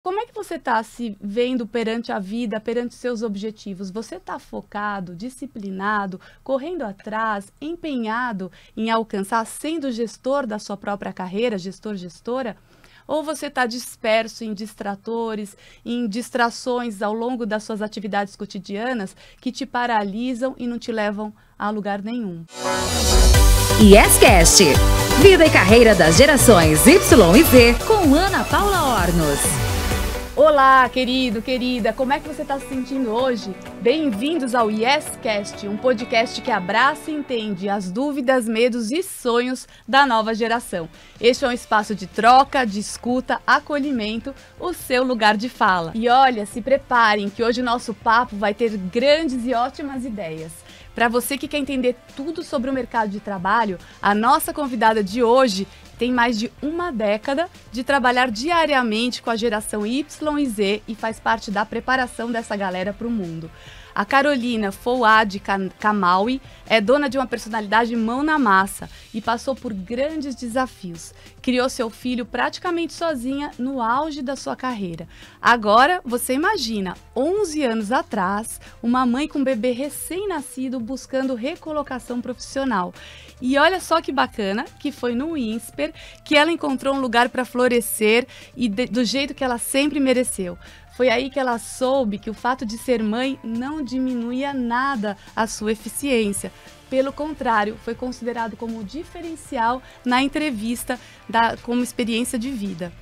Como é que você está se vendo perante a vida, perante seus objetivos? Você está focado, disciplinado, correndo atrás, empenhado em alcançar, sendo gestor da sua própria carreira, gestor, gestora? Ou você está disperso em distratores, em distrações ao longo das suas atividades cotidianas que te paralisam e não te levam a lugar nenhum? YesCast, vida e carreira das gerações Y e Z, com Ana Paula Ornos. Olá, querido, querida, como é que você está se sentindo hoje? Bem-vindos ao YesCast, um podcast que abraça e entende as dúvidas, medos e sonhos da nova geração. Este é um espaço de troca, de escuta, acolhimento, o seu lugar de fala. E olha, se preparem que hoje o nosso papo vai ter grandes e ótimas ideias. Para você que quer entender tudo sobre o mercado de trabalho, a nossa convidada de hoje tem mais de uma década de trabalhar diariamente com a geração Y e Z e faz parte da preparação dessa galera para o mundo. A Carolina Fouad Kamaui é dona de uma personalidade mão na massa e passou por grandes desafios. Criou seu filho praticamente sozinha no auge da sua carreira. Agora, você imagina, 11 anos atrás, uma mãe com um bebê recém-nascido buscando recolocação profissional. E olha só que bacana que foi no INSPER que ela encontrou um lugar para florescer e do jeito que ela sempre mereceu. Foi aí que ela soube que o fato de ser mãe não diminuía nada a sua eficiência. Pelo contrário, foi considerado como diferencial na entrevista como experiência de vida.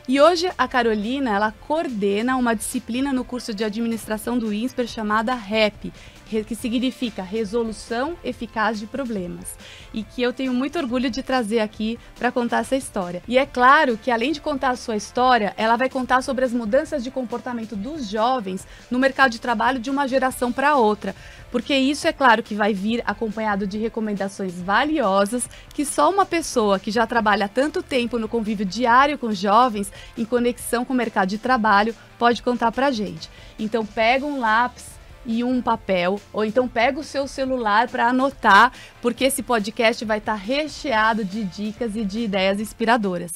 E hoje a Carolina, ela coordena uma disciplina no curso de administração do INSPER chamada REP, que significa Resolução Eficaz de Problemas, e que eu tenho muito orgulho de trazer aqui para contar essa história. E é claro que além de contar a sua história, ela vai contar sobre as mudanças de comportamento dos jovens no mercado de trabalho de uma geração para outra, porque isso é claro que vai vir acompanhado de recomendações valiosas que só uma pessoa que já trabalha há tanto tempo no convívio diário com jovens, em conexão com o mercado de trabalho, pode contar pra gente. Então pega um lápis e um papel, ou então pega o seu celular para anotar, porque esse podcast vai estar recheado de dicas e de ideias inspiradoras.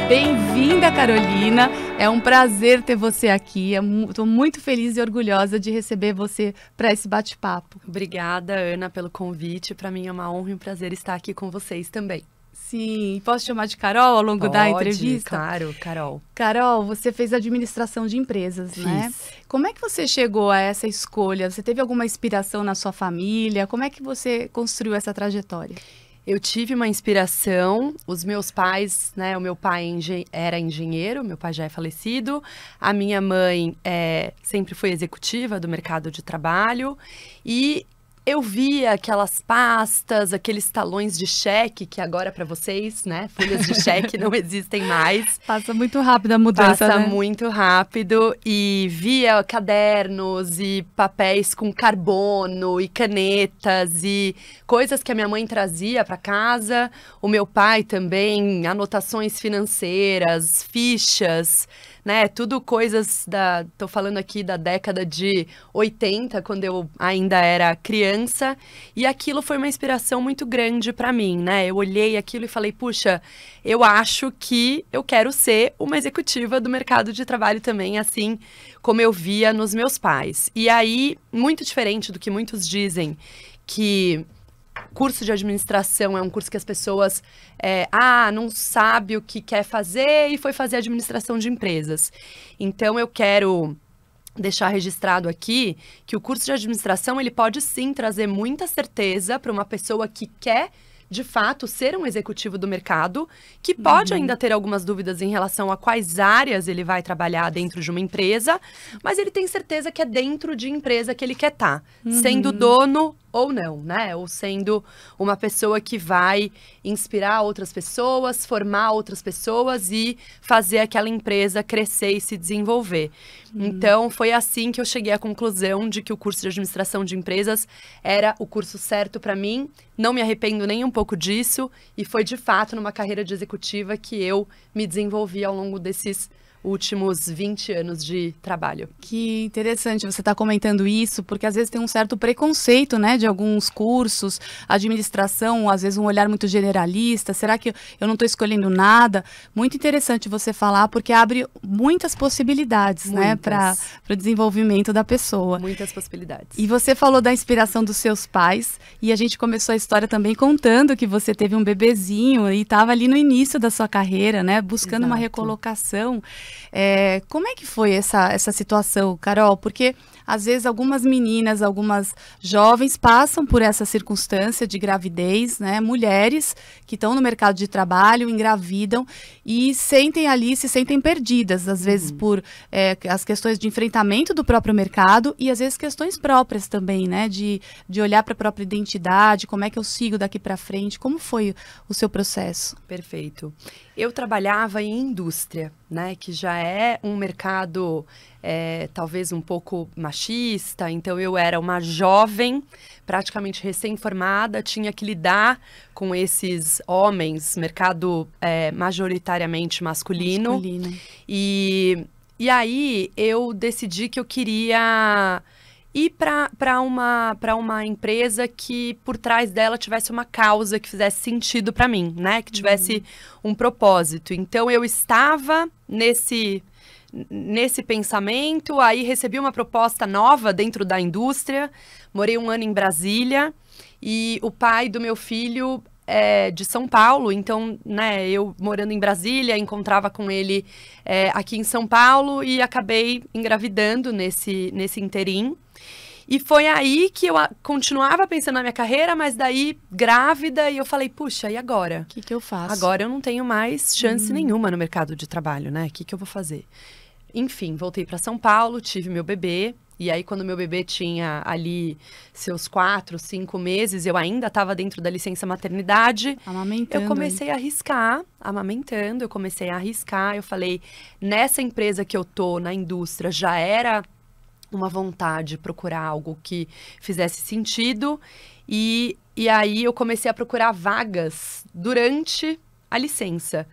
Bem-vinda, Carolina! É um prazer ter você aqui. Estou muito feliz e orgulhosa de receber você para esse bate-papo. Obrigada, Ana, pelo convite. Para mim é uma honra e um prazer estar aqui com vocês também. Sim, posso chamar de Carol ao longo da entrevista? Claro, Carol. Carol, você fez administração de empresas, né? Como é que você chegou a essa escolha? Você teve alguma inspiração na sua família? Como é que você construiu essa trajetória? Eu tive uma inspiração, os meus pais, né? O meu pai era engenheiro, meu pai já é falecido. A minha mãe sempre foi executiva do mercado de trabalho e eu via aquelas pastas, aqueles talões de cheque, que agora para vocês, né, folhas de cheque não existem mais. Passa muito rápido a mudança, Passa né? muito rápido e via cadernos e papéis com carbono e canetas e coisas que a minha mãe trazia para casa. O meu pai também, anotações financeiras, fichas, né, tudo coisas tô falando aqui da década de 80, quando eu ainda era criança, e aquilo foi uma inspiração muito grande para mim, né, eu olhei aquilo e falei, puxa, eu acho que eu quero ser uma executiva do mercado de trabalho também, assim como eu via nos meus pais. E aí, muito diferente do que muitos dizem, que curso de administração é um curso que as pessoas não sabe o que quer fazer e foi fazer administração de empresas. Então, eu quero deixar registrado aqui que o curso de administração ele pode sim trazer muita certeza para uma pessoa que quer de fato ser um executivo do mercado, que pode ainda ter algumas dúvidas em relação a quais áreas ele vai trabalhar dentro de uma empresa, mas ele tem certeza que é dentro de empresa que ele quer estar, sendo dono ou não, né? Ou sendo uma pessoa que vai inspirar outras pessoas, formar outras pessoas e fazer aquela empresa crescer e se desenvolver. Então, foi assim que eu cheguei à conclusão de que o curso de administração de empresas era o curso certo para mim. Não me arrependo nem um pouco disso e foi, de fato, numa carreira de executiva que eu me desenvolvi ao longo desses últimos 20 anos de trabalho. Que interessante você estar comentando isso, porque às vezes tem um certo preconceito, né, de alguns cursos, administração, às vezes um olhar muito generalista, será que eu não estou escolhendo nada? Muito interessante você falar, porque abre muitas possibilidades, né, para o desenvolvimento da pessoa. Muitas possibilidades. E você falou da inspiração dos seus pais, e a gente começou a história também contando que você teve um bebezinho e estava ali no início da sua carreira, né, buscando uma recolocação. Como é que foi essa situação, Carol? Porque às vezes algumas meninas, algumas jovens passam por essa circunstância de gravidez, né? Mulheres que estão no mercado de trabalho, engravidam e se sentem perdidas, às vezes por as questões de enfrentamento do próprio mercado e às vezes questões próprias também, né? De olhar para a própria identidade, como é que eu sigo daqui para frente, como foi o seu processo? Perfeito. Eu trabalhava em indústria, né, que já é um mercado talvez um pouco machista, então eu era uma jovem, praticamente recém-formada, tinha que lidar com esses homens, mercado majoritariamente masculino. E aí eu decidi que eu queria ir para uma empresa que por trás dela tivesse uma causa que fizesse sentido para mim, né? Que tivesse um propósito. Então eu estava nesse pensamento, aí recebi uma proposta nova dentro da indústria, morei 1 ano em Brasília e o pai do meu filho é de São Paulo, então, né, eu morando em Brasília, encontrava com ele aqui em São Paulo e acabei engravidando nesse interim. E foi aí que eu continuava pensando na minha carreira, mas daí grávida, e eu falei, puxa, e agora? O que eu faço? Agora eu não tenho mais chance nenhuma no mercado de trabalho, né? O que eu vou fazer? Enfim, voltei para São Paulo, tive meu bebê, e aí quando meu bebê tinha ali seus 4, 5 meses, eu ainda estava dentro da licença maternidade. Amamentando. Eu comecei a arriscar, amamentando, eu comecei a arriscar, eu falei, nessa empresa que eu tô, na indústria, já era uma vontade de procurar algo que fizesse sentido. E aí eu comecei a procurar vagas durante a licença.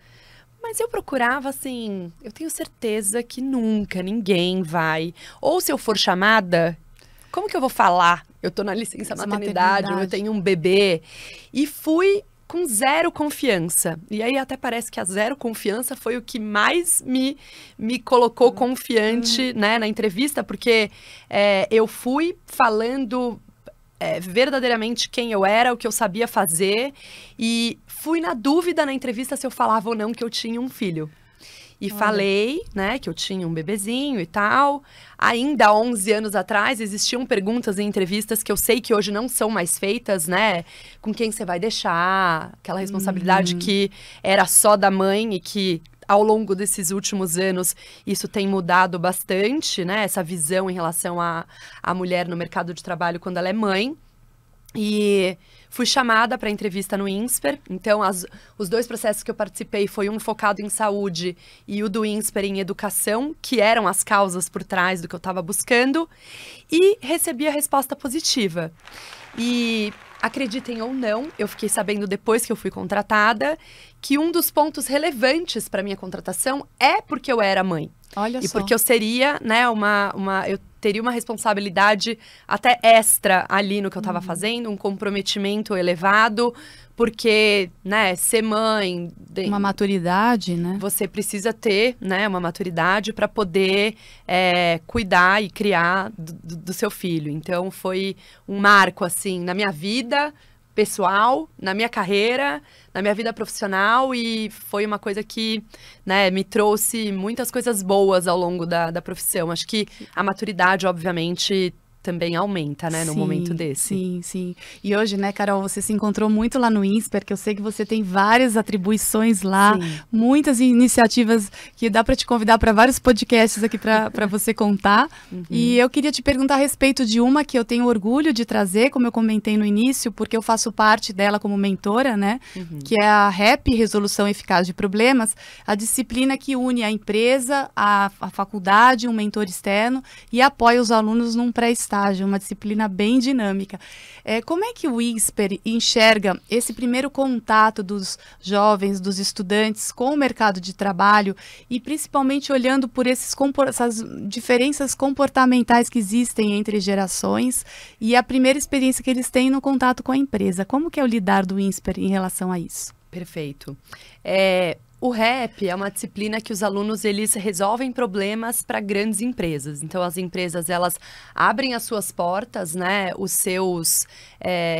Mas eu procurava assim, eu tenho certeza que nunca ninguém vai. Ou se eu for chamada, como que eu vou falar? Eu tô na licença maternidade, ou eu tenho um bebê. E fui com zero confiança. E aí até parece que a zero confiança foi o que mais me colocou confiante, né, na entrevista, porque eu fui falando verdadeiramente quem eu era, o que eu sabia fazer, e fui na dúvida na entrevista se eu falava ou não que eu tinha um filho. E falei, né, que eu tinha um bebezinho e tal. Ainda há 11 anos atrás, existiam perguntas em entrevistas que eu sei que hoje não são mais feitas, né? Com quem você vai deixar, aquela responsabilidade que era só da mãe e que ao longo desses últimos anos isso tem mudado bastante, né? Essa visão em relação à mulher no mercado de trabalho quando ela é mãe. E fui chamada para entrevista no INSPER, então os 2 processos que eu participei foi um focado em saúde e o do INSPER em educação, que eram as causas por trás do que eu estava buscando, e recebi a resposta positiva. E acreditem ou não, eu fiquei sabendo depois que eu fui contratada, que um dos pontos relevantes para minha contratação é porque eu era mãe. Olha e só. porque eu seria, né, eu teria uma responsabilidade até extra ali no que eu estava fazendo, um comprometimento elevado, porque, né, ser mãe... Uma maturidade, né? Você precisa ter, né, uma maturidade para poder cuidar e criar do seu filho. Então, foi um marco, assim, na minha vida pessoal, na minha carreira, na minha vida profissional, e foi uma coisa que, né, me trouxe muitas coisas boas ao longo da profissão. Acho que a maturidade, obviamente, também aumenta, né, no momento desse. Sim, sim. E hoje, né, Carol, você se encontrou muito lá no INSPER, que eu sei que você tem várias atribuições lá, muitas iniciativas que dá para te convidar para vários podcasts aqui para você contar. E eu queria te perguntar a respeito de uma que eu tenho orgulho de trazer, como eu comentei no início, porque eu faço parte dela como mentora, né, que é a REP, Resolução Eficaz de Problemas, a disciplina que une a empresa, a faculdade, um mentor externo e apoia os alunos num pré-estágio estágio, uma disciplina bem dinâmica. Como é que o INSPER enxerga esse primeiro contato dos jovens, dos estudantes com o mercado de trabalho e principalmente olhando por essas diferenças comportamentais que existem entre gerações e a primeira experiência que eles têm no contato com a empresa? Como que é o lidar do INSPER em relação a isso? Perfeito. O RAP é uma disciplina que os alunos, eles resolvem problemas para grandes empresas. Então, as empresas, elas abrem as suas portas, né, os seus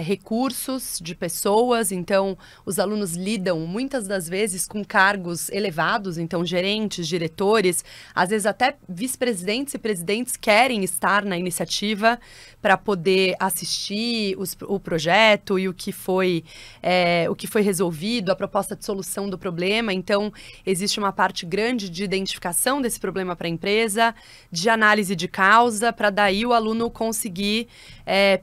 recursos de pessoas. Então, os alunos lidam, muitas das vezes, com cargos elevados. Então, gerentes, diretores, às vezes até vice-presidentes e presidentes querem estar na iniciativa para poder assistir o projeto e o que foi resolvido, a proposta de solução do problema. Então, existe uma parte grande de identificação desse problema para a empresa, de análise de causa, para daí o aluno conseguir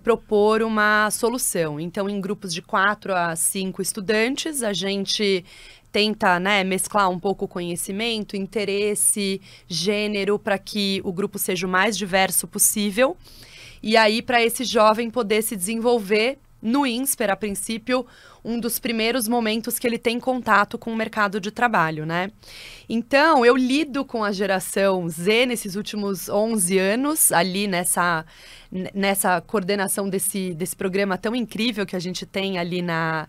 propor uma solução. Então, em grupos de 4 a 5 estudantes, a gente tenta, né, mesclar um pouco o conhecimento, interesse, gênero, para que o grupo seja o mais diverso possível. E aí, para esse jovem poder se desenvolver no INSPER, a princípio, um dos primeiros momentos que ele tem contato com o mercado de trabalho, né? Então, eu lido com a geração Z nesses últimos 11 anos, ali nessa coordenação desse programa tão incrível que a gente tem ali na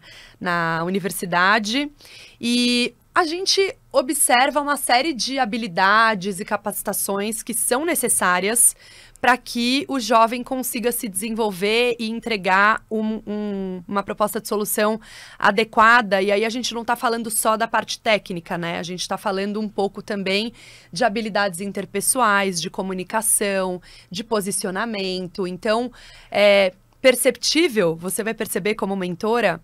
universidade. E a gente observa uma série de habilidades e capacitações que são necessárias para que o jovem consiga se desenvolver e entregar uma proposta de solução adequada. E aí a gente não está falando só da parte técnica, né? A gente está falando um pouco também de habilidades interpessoais, de comunicação, de posicionamento. Então, é perceptível, você vai perceber como mentora,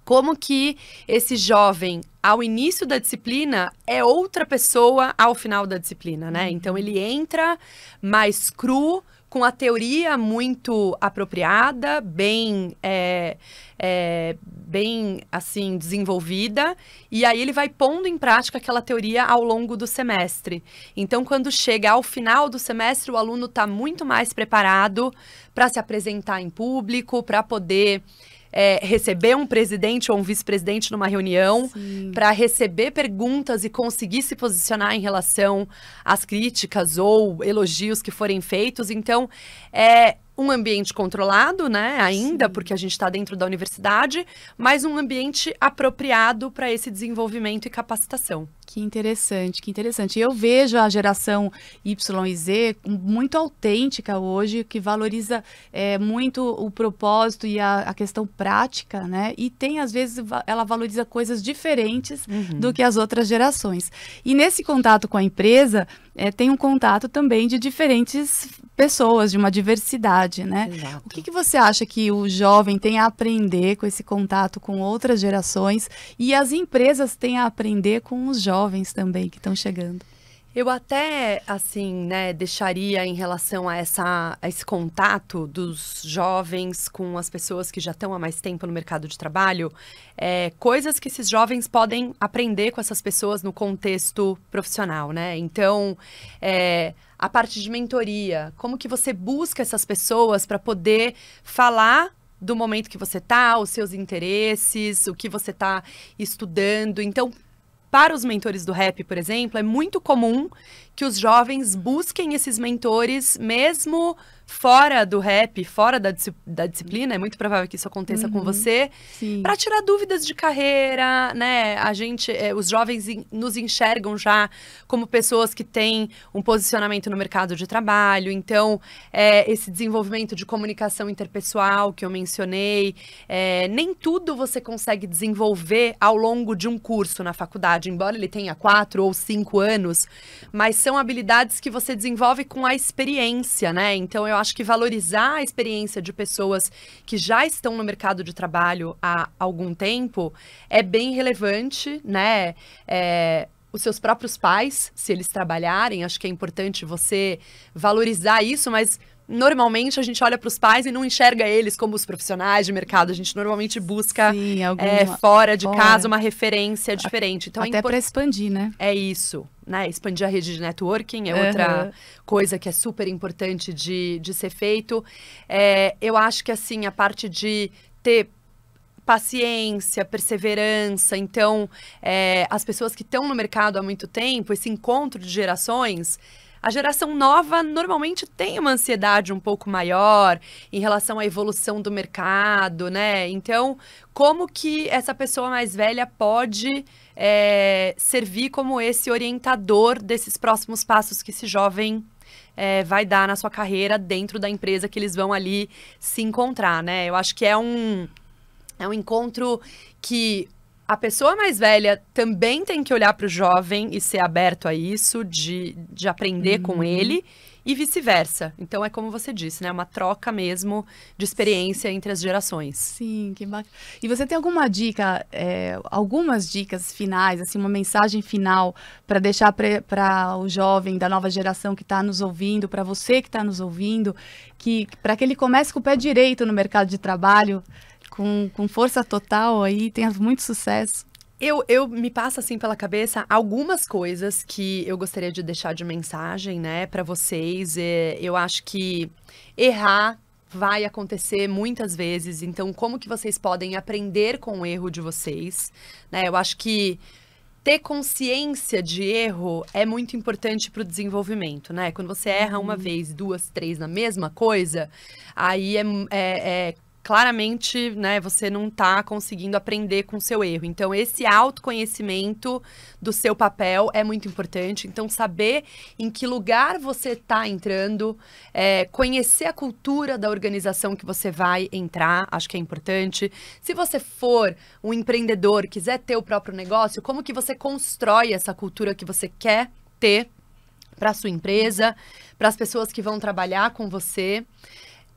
como que esse jovem, ao início da disciplina, é outra pessoa ao final da disciplina, né? Então, ele entra mais cru, com a teoria muito apropriada, bem assim, desenvolvida, e aí ele vai pondo em prática aquela teoria ao longo do semestre. Então, quando chega ao final do semestre, o aluno está muito mais preparado para se apresentar em público, para poder receber um presidente ou um vice-presidente numa reunião, para receber perguntas e conseguir se posicionar em relação às críticas ou elogios que forem feitos. Então, é um ambiente controlado, né, ainda, porque a gente está dentro da universidade, mas um ambiente apropriado para esse desenvolvimento e capacitação. Que interessante, que interessante. Eu vejo a geração Y e Z muito autêntica hoje, que valoriza muito o propósito e a questão prática, né? E tem, às vezes, ela valoriza coisas diferentes do que as outras gerações. E nesse contato com a empresa, tem um contato também de diferentes pessoas, de uma diversidade, né? Exato. O que você acha que o jovem tem a aprender com esse contato com outras gerações e as empresas têm a aprender com os jovens também que estão chegando? Eu até, assim, né, deixaria em relação a esse contato dos jovens com as pessoas que já estão há mais tempo no mercado de trabalho, coisas que esses jovens podem aprender com essas pessoas no contexto profissional, né? Então, a parte de mentoria, como que você busca essas pessoas para poder falar do momento que você está, os seus interesses, o que você está estudando. Então, para os mentores do RAP, por exemplo, é muito comum que os jovens busquem esses mentores mesmo fora do RAP, fora da disciplina. É muito provável que isso aconteça com você, para tirar dúvidas de carreira, né? Os jovens nos enxergam já como pessoas que têm um posicionamento no mercado de trabalho. Então, esse desenvolvimento de comunicação interpessoal que eu mencionei, nem tudo você consegue desenvolver ao longo de um curso na faculdade, embora ele tenha 4 ou 5 anos, mas são habilidades que você desenvolve com a experiência, né? Então, eu acho que valorizar a experiência de pessoas que já estão no mercado de trabalho há algum tempo é bem relevante, né? Os seus próprios pais, se eles trabalharem, acho que é importante você valorizar isso, mas normalmente a gente olha para os pais e não enxerga eles como os profissionais de mercado. A gente normalmente busca fora de casa uma referência diferente. Então, até para expandir, né? É isso, né? Expandir a rede de networking é outra coisa que é super importante de ser feito. Eu acho que, assim, a parte de ter paciência, perseverança. Então, as pessoas que estão no mercado há muito tempo, esse encontro de gerações... A geração nova normalmente tem uma ansiedade um pouco maior em relação à evolução do mercado, né? Então, como que essa pessoa mais velha pode servir como esse orientador desses próximos passos que esse jovem vai dar na sua carreira dentro da empresa que eles vão ali se encontrar, né? Eu acho que é um encontro que... A pessoa mais velha também tem que olhar para o jovem e ser aberto a isso, de aprender com ele e vice-versa. Então, é como você disse, né? Uma troca mesmo de experiência entre as gerações. Sim, que bacana. E você tem alguma dica, algumas dicas finais, assim, uma mensagem final para deixar para o jovem da nova geração que está nos ouvindo, para você que está nos ouvindo, para que ele comece com o pé direito no mercado de trabalho, com força total aí, tenha muito sucesso? Eu me passa assim pela cabeça algumas coisas que eu gostaria de deixar de mensagem, né, para vocês. Eu acho que errar vai acontecer muitas vezes, então como que vocês podem aprender com o erro de vocês, né? Eu acho que ter consciência de erro é muito importante para o desenvolvimento, né? Quando você erra uma vez, duas, três na mesma coisa, aí claramente, né, você não está conseguindo aprender com o seu erro. Então, esse autoconhecimento do seu papel é muito importante. Então, saber em que lugar você está entrando, conhecer a cultura da organização que você vai entrar, acho que é importante. Se você for um empreendedor, quiser ter o próprio negócio, como que você constrói essa cultura que você quer ter para a sua empresa, para as pessoas que vão trabalhar com você.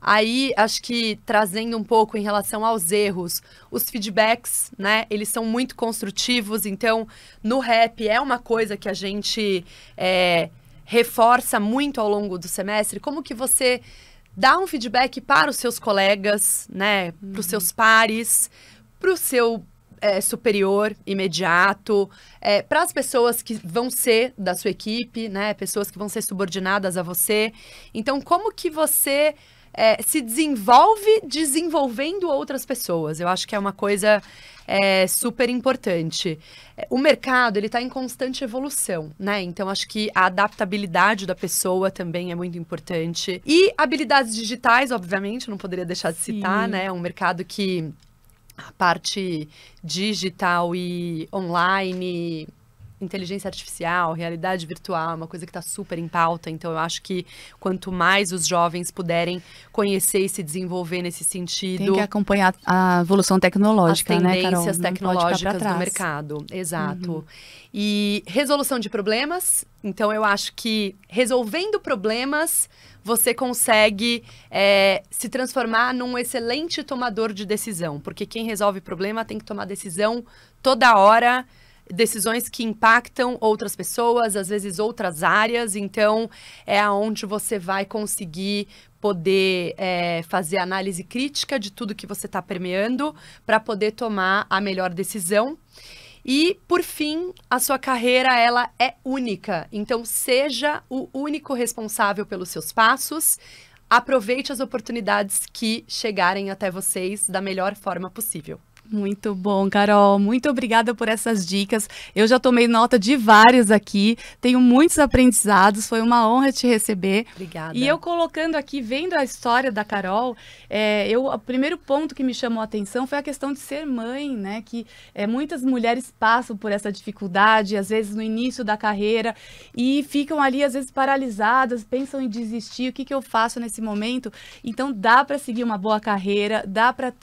Aí, acho que trazendo um pouco em relação aos erros, os feedbacks, né, eles são muito construtivos, então, no rap é uma coisa que a gente reforça muito ao longo do semestre, como que você dá um feedback para os seus colegas, né, para os seus pares, para o seu superior imediato, para as pessoas que vão ser da sua equipe, né, pessoas que vão ser subordinadas a você. Então, como que você... se desenvolve desenvolvendo outras pessoas. Eu acho que é uma coisa super importante. O mercado, ele está em constante evolução, né? Então, acho que a adaptabilidade da pessoa também é muito importante. E habilidades digitais, obviamente, não poderia deixar de citar, né? É um mercado que a parte digital e online... Inteligência artificial, realidade virtual, uma coisa que está super em pauta. Então, eu acho que quanto mais os jovens puderem conhecer e se desenvolver nesse sentido... Tem que acompanhar a evolução tecnológica, né, Carol? As tendências tecnológicas do mercado. Exato. E resolução de problemas. Então, eu acho que resolvendo problemas, você consegue se transformar num excelente tomador de decisão. Porque quem resolve problema tem que tomar decisão toda hora, decisões que impactam outras pessoas, às vezes outras áreas, então é aonde você vai conseguir poder fazer análise crítica de tudo que você está permeando para poder tomar a melhor decisão. E, por fim, a sua carreira, ela é única, então seja o único responsável pelos seus passos, aproveite as oportunidades que chegarem até vocês da melhor forma possível. Muito bom, Carol. Muito obrigada por essas dicas. Eu já tomei nota de vários aqui. Tenho muitos aprendizados. Foi uma honra te receber. Obrigada. E eu colocando aqui, vendo a história da Carol, o primeiro ponto que me chamou a atenção foi a questão de ser mãe, né? Que muitas mulheres passam por essa dificuldade, às vezes no início da carreira, e ficam ali, às vezes, paralisadas, pensam em desistir. O que eu faço nesse momento? Então, dá para seguir uma boa carreira, dá para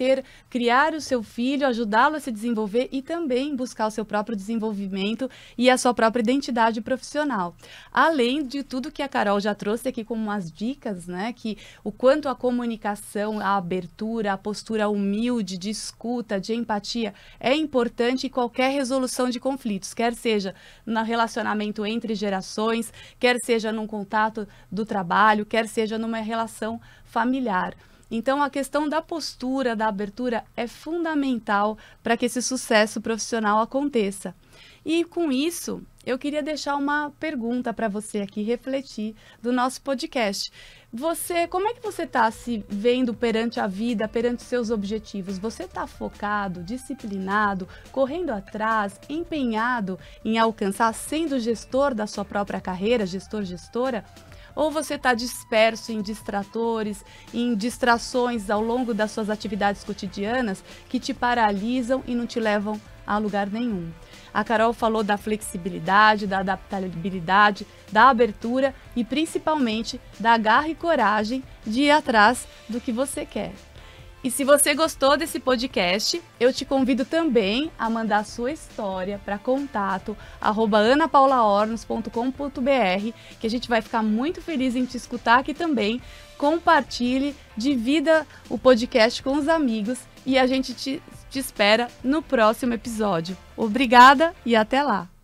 criar o seu filho filho, ajudá-lo a se desenvolver e também buscar o seu próprio desenvolvimento e a sua própria identidade profissional. Além de tudo que a Carol já trouxe aqui como umas dicas, né, que o quanto a comunicação, a abertura, a postura humilde, de escuta, de empatia é importante em qualquer resolução de conflitos, quer seja no relacionamento entre gerações, quer seja num contato do trabalho, quer seja numa relação familiar. Então, a questão da postura, da abertura é fundamental para que esse sucesso profissional aconteça. E com isso, eu queria deixar uma pergunta para você aqui refletir do nosso podcast. Como é que você está se vendo perante a vida, perante seus objetivos? Você está focado, disciplinado, correndo atrás, empenhado em alcançar, sendo gestor da sua própria carreira, gestora? Ou você está disperso em distratores, em distrações ao longo das suas atividades cotidianas que te paralisam e não te levam a lugar nenhum? A Carol falou da flexibilidade, da adaptabilidade, da abertura e principalmente da garra e coragem de ir atrás do que você quer. E se você gostou desse podcast, eu te convido também a mandar sua história para contato@anapaulaornos.com.br, que a gente vai ficar muito feliz em te escutar aqui também. Compartilhe, divida o podcast com os amigos e a gente te espera no próximo episódio. Obrigada e até lá!